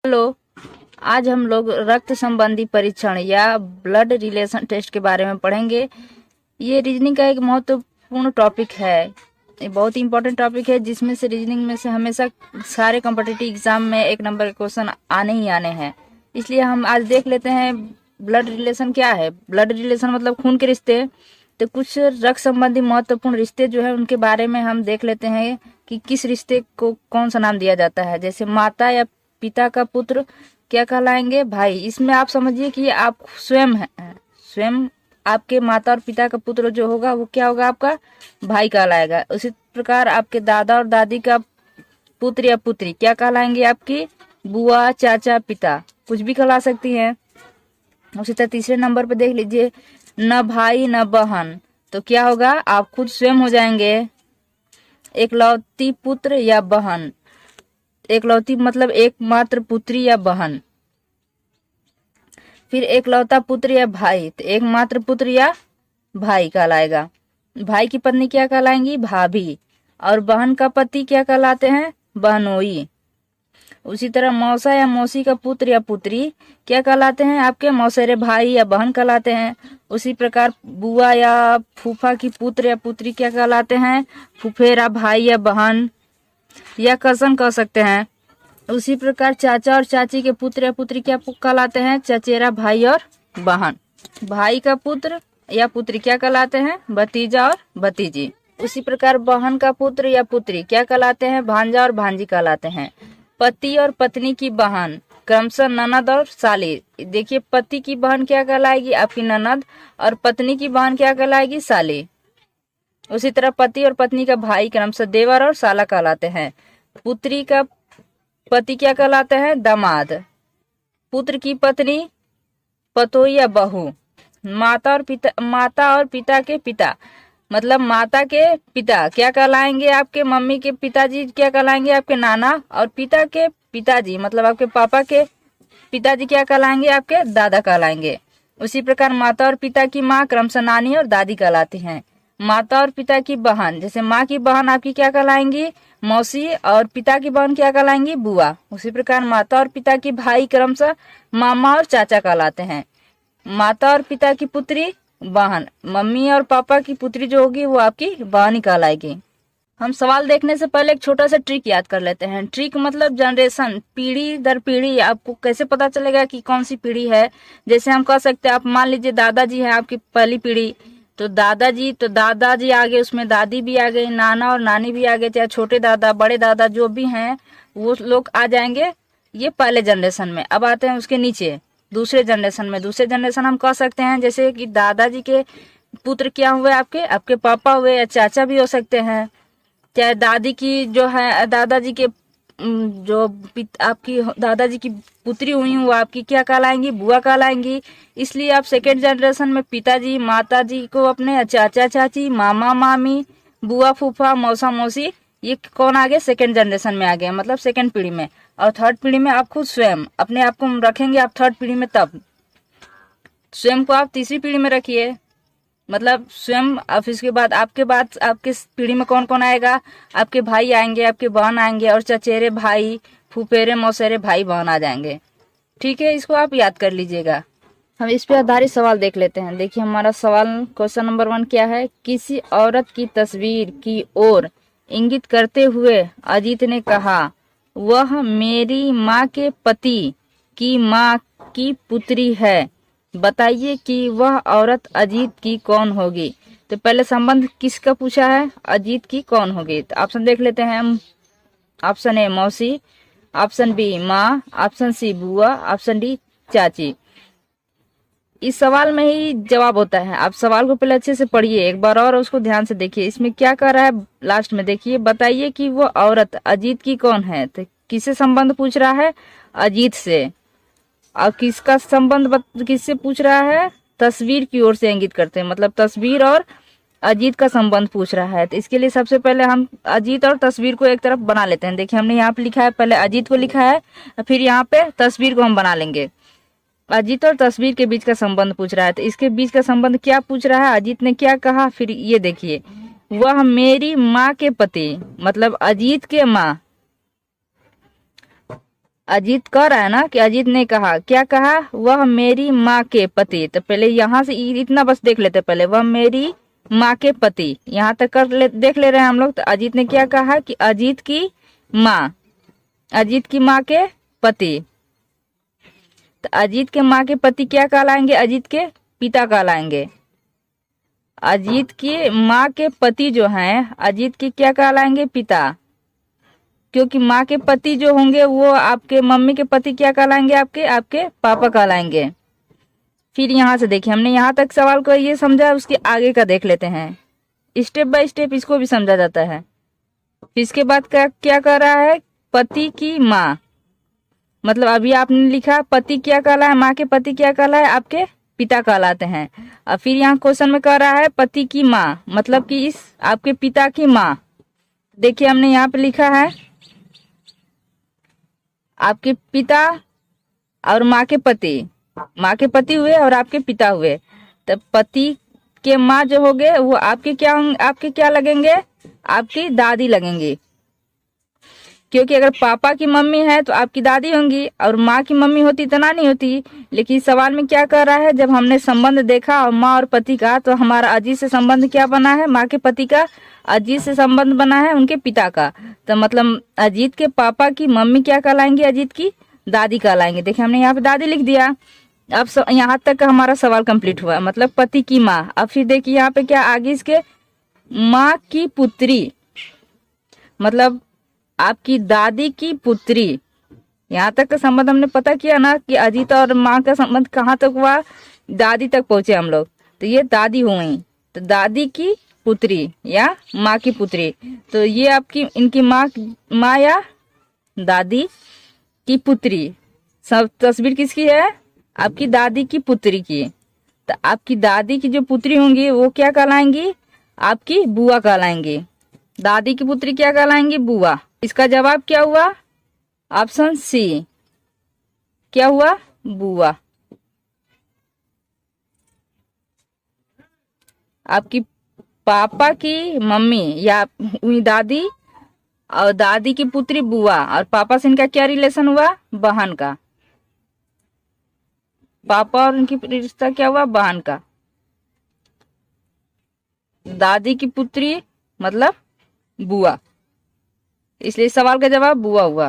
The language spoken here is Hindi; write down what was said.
हेलो। आज हम लोग रक्त संबंधी परीक्षण या ब्लड रिलेशन टेस्ट के बारे में पढ़ेंगे। ये रीजनिंग का एक महत्वपूर्ण टॉपिक है। ये बहुत ही इंपॉर्टेंट टॉपिक है जिसमें से रीजनिंग में से हमेशा सारे कॉम्पिटिटिव एग्जाम में एक नंबर के क्वेश्चन आने ही आने हैं। इसलिए हम आज देख लेते हैं ब्लड रिलेशन क्या है। ब्लड रिलेशन मतलब खून के रिश्ते। तो कुछ रक्त संबंधी महत्वपूर्ण रिश्ते जो है उनके बारे में हम देख लेते हैं कि किस रिश्ते को कौन सा नाम दिया जाता है। जैसे माता या पिता का पुत्र क्या कहलाएंगे? भाई। इसमें आप समझिए कि आप स्वयं हैं, स्वयं आपके माता और पिता का पुत्र जो होगा वो क्या होगा? आपका भाई कहलाएगा। उसी प्रकार आपके दादा और दादी का पुत्र या पुत्री क्या कहलाएंगे? आपकी बुआ, चाचा, पिता, कुछ भी कहला सकती हैं। उसी तरह तीसरे नंबर पे देख लीजिए, न भाई न बहन, तो क्या होगा? आप खुद स्वयं हो जाएंगे एकलौती पुत्र या बहन। एकलौती मतलब एकमात्र पुत्री या बहन। फिर एकलौता पुत्र या भाई, तो एकमात्र पुत्र या भाई कहलाएगा। भाई की पत्नी क्या कहलाएंगी? भाभी। और बहन का पति क्या कहलाते हैं? बहनोई। उसी तरह मौसा या मौसी का पुत्र या पुत्री क्या कहलाते हैं? आपके मौसेरे भाई या बहन कहलाते हैं। उसी प्रकार बुआ या फूफा की पुत्र या पुत्री क्या कहलाते हैं? फुफेरा भाई या बहन या कजन कह सकते हैं। उसी प्रकार चाचा और चाची के पुत्र या पुत्री क्या कहलाते हैं? चचेरा भाई और बहन। भाई का पुत्र या पुत्री क्या कहलाते हैं? भतीजा और भतीजी। उसी प्रकार बहन का पुत्र या पुत्री क्या कहलाते हैं? भांजा और भांजी कहलाते हैं। पति और पत्नी की बहन क्रमशः ननद और साली। देखिए, पति की बहन क्या कहलाएगी? आपकी ननद। और पत्नी की बहन क्या कहलाएगी? साली। उसी तरह पति और पत्नी का भाई क्रमशः देवर और साला कहलाते हैं। पुत्री का पति क्या कहलाते हैं? दामाद। पुत्र की पत्नी पतोई या बहू। माता और पिता के पिता मतलब माता के पिता क्या कहलाएंगे? आपके मम्मी के पिताजी क्या कहलाएंगे? आपके नाना। और पिता के पिताजी मतलब आपके पापा के पिताजी क्या कहलाएंगे? आपके दादा कहलाएंगे। उसी प्रकार माता और पिता की माँ क्रमशः नानी और दादी कहलाती हैं। माता और पिता की बहन, जैसे माँ की बहन आपकी क्या कहलाएंगी? मौसी। और पिता की बहन क्या कहलाएंगी? बुआ। उसी प्रकार माता और पिता की भाई क्रमशः मामा और चाचा कहलाते हैं। माता और पिता की पुत्री बहन। मम्मी और पापा की पुत्री जो होगी वो आपकी बहन ही कहलाएगी। हम सवाल देखने से पहले एक छोटा सा ट्रिक याद कर लेते हैं। ट्रिक मतलब जनरेशन, पीढ़ी दर पीढ़ी आपको कैसे पता चलेगा कि कौन सी पीढ़ी है। जैसे हम कह सकते हैं, आप मान लीजिए दादाजी हैं आपकी पहली पीढ़ी, तो दादाजी आ गए, उसमें दादी भी आ गई, नाना और नानी भी आ गए, चाहे छोटे दादा बड़े दादा जो भी हैं वो लोग आ जाएंगे ये पहले जनरेशन में। अब आते हैं उसके नीचे दूसरे जनरेशन में। दूसरे जनरेशन हम कह सकते हैं जैसे कि दादाजी के पुत्र क्या हुए? आपके पापा हुए या चाचा भी हो सकते हैं। चाहे दादी की जो है दादाजी के आपकी दादाजी की पुत्री हुई वो आपकी क्या कहलाएंगी? बुआ कहलाएंगी। इसलिए आप सेकेंड जनरेशन में पिताजी माताजी को अपने चाचा चाची, मामा मामी, बुआ फूफा, मौसा मौसी, ये कौन आ गए? सेकेंड जनरेशन में आ गए, मतलब सेकेंड पीढ़ी में। और थर्ड पीढ़ी में आप खुद स्वयं अपने आप को रखेंगे आप थर्ड पीढ़ी में, तब स्वयं को आप तीसरी पीढ़ी में रखिए, मतलब स्वयं। अब इसके बाद आपके पीढ़ी में कौन कौन आएगा? आपके भाई आएंगे, आपके बहन आएंगे, और चचेरे भाई, फुफेरे मौसेरे भाई बहन आ जाएंगे। ठीक है, इसको आप याद कर लीजिएगा। हम इस पे आधारित सवाल देख लेते हैं। देखिए हमारा सवाल क्वेश्चन नंबर 1 क्या है? किसी औरत की तस्वीर की ओर इंगित करते हुए अजीत ने कहा, वह मेरी माँ के पति की माँ की पुत्री है, बताइए कि वह औरत अजीत की कौन होगी। तो पहले संबंध किसका पूछा है? अजीत की कौन होगी। तो ऑप्शन देख लेते हैं हम। ऑप्शन ए मौसी, ऑप्शन बी माँ, ऑप्शन सी बुआ, ऑप्शन डी चाची। इस सवाल में ही जवाब होता है। आप सवाल को पहले अच्छे से पढ़िए एक बार और उसको ध्यान से देखिए। इसमें क्या कह रहा है लास्ट में? देखिए, बताइए कि वो औरत अजीत की कौन है। तो किससे संबंध पूछ रहा है? अजीत से। और किसका संबंध किससे पूछ रहा है? तस्वीर की ओर से इंगित करते हैं, मतलब तस्वीर और अजीत का संबंध पूछ रहा है। तो इसके लिए सबसे पहले हम अजीत और तस्वीर को एक तरफ बना लेते हैं। देखिए हमने यहाँ पे लिखा है, पहले अजीत को लिखा है, फिर यहाँ पे तस्वीर को हम बना लेंगे। अजीत और तस्वीर के बीच का संबंध पूछ रहा है, तो इसके बीच का संबंध क्या पूछ रहा है? अजीत ने क्या कहा? फिर ये देखिए, वह मेरी माँ के पति, मतलब अजीत के माँ अजीत कह रहा है ना कि अजीत ने कहा, क्या कहा, वह मेरी माँ के पति। तो पहले यहाँ से इतना बस देख लेते पहले, वह मेरी माँ के पति, यहाँ तक देख ले रहे हैं हम लोग। तो अजीत ने क्या कहा कि अजीत की माँ, अजीत की माँ के पति। तो अजीत के माँ के पति क्या कहलाएंगे, अजीत के पिता कहलाएंगे। अजीत की माँ के पति जो हैं, अजीत के क्या कहलाएंगे, पिता। क्योंकि माँ के पति जो होंगे वो आपके मम्मी के पति क्या कहलाएंगे, आपके पापा कहलाएंगे। फिर यहाँ से देखिए, हमने यहाँ तक सवाल को ये समझा, उसके आगे का देख लेते हैं। स्टेप बाय स्टेप इसको भी समझा जाता है। फिर इसके बाद क्या कर रहा है, पति की माँ, मतलब अभी आपने लिखा पति क्या कहला है, माँ के पति क्या कहला है, आपके पिता कहलाते हैं। और फिर यहाँ क्वेश्चन में कह रहा है पति की माँ, मतलब कि इस आपके पिता की माँ। देखिए हमने यहाँ पे लिखा है आपके पिता और माँ के पति, माँ के पति हुए और आपके पिता हुए। तो पति के माँ जो हो गए वो आपके क्या लगेंगे, आपकी दादी लगेंगी। क्योंकि अगर पापा की मम्मी है तो आपकी दादी होंगी, और माँ की मम्मी होती इतना नहीं होती। लेकिन सवाल में क्या कर रहा है, जब हमने संबंध देखा और माँ और पति का, तो हमारा अजीत से संबंध क्या बना है, माँ के पति का अजीत से संबंध बना है उनके पिता का। तो मतलब अजीत के पापा की मम्मी क्या कहलाएंगे, अजीत की दादी कहलाएंगे। देखिए हमने यहाँ पे दादी लिख दिया। अब यहाँ तक का हमारा सवाल कंप्लीट हुआ, मतलब पति की माँ। अब फिर देखिए यहाँ पे क्या आगे, इसके माँ की पुत्री, मतलब आपकी दादी की पुत्री। यहाँ तक का संबंध हमने पता किया ना कि अजीत और माँ का संबंध कहाँ तक हुआ, दादी तक पहुंचे हम लोग। तो ये दादी हुई, तो दादी की पुत्री या माँ की पुत्री। तो ये आपकी इनकी माँ या दादी की पुत्री। सब तस्वीर किसकी है, आपकी दादी की पुत्री की। तो आपकी दादी की जो पुत्री होंगी वो क्या कहलाएंगी, आपकी बुआ कहलाएंगी। दादी की पुत्री क्या कहलाएंगी, बुआ। इसका जवाब क्या हुआ, ऑप्शन सी, क्या हुआ, बुआ। आपकी पापा की मम्मी या हुई दादी, और दादी की पुत्री बुआ, और पापा से इनका क्या रिलेशन हुआ, बहन का। पापा और उनकी रिश्ता क्या हुआ, बहन का। दादी की पुत्री मतलब बुआ, इसलिए सवाल का जवाब बुआ हुआ।